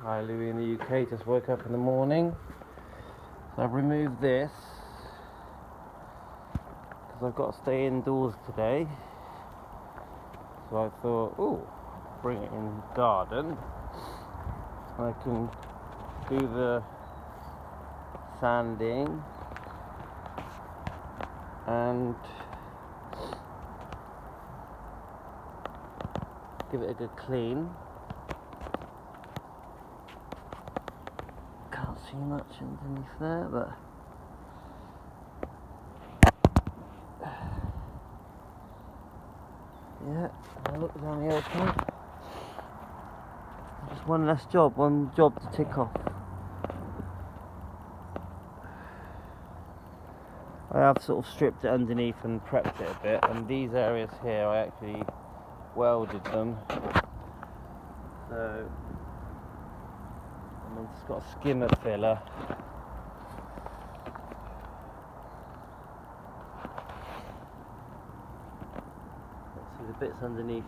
Hi, Louis in the UK. Just woke up in the morning. So I've removed this because I've got to stay indoors today. So I thought, bring it in the garden. I can do the sanding and give it a good clean. Can't see much underneath there, but yeah, I look down the okay. Just one less job, one job to tick off. I have sort of stripped it underneath and prepped it a bit, and these areas here I actually welded them. So it's got a skimmer filler. See the bits underneath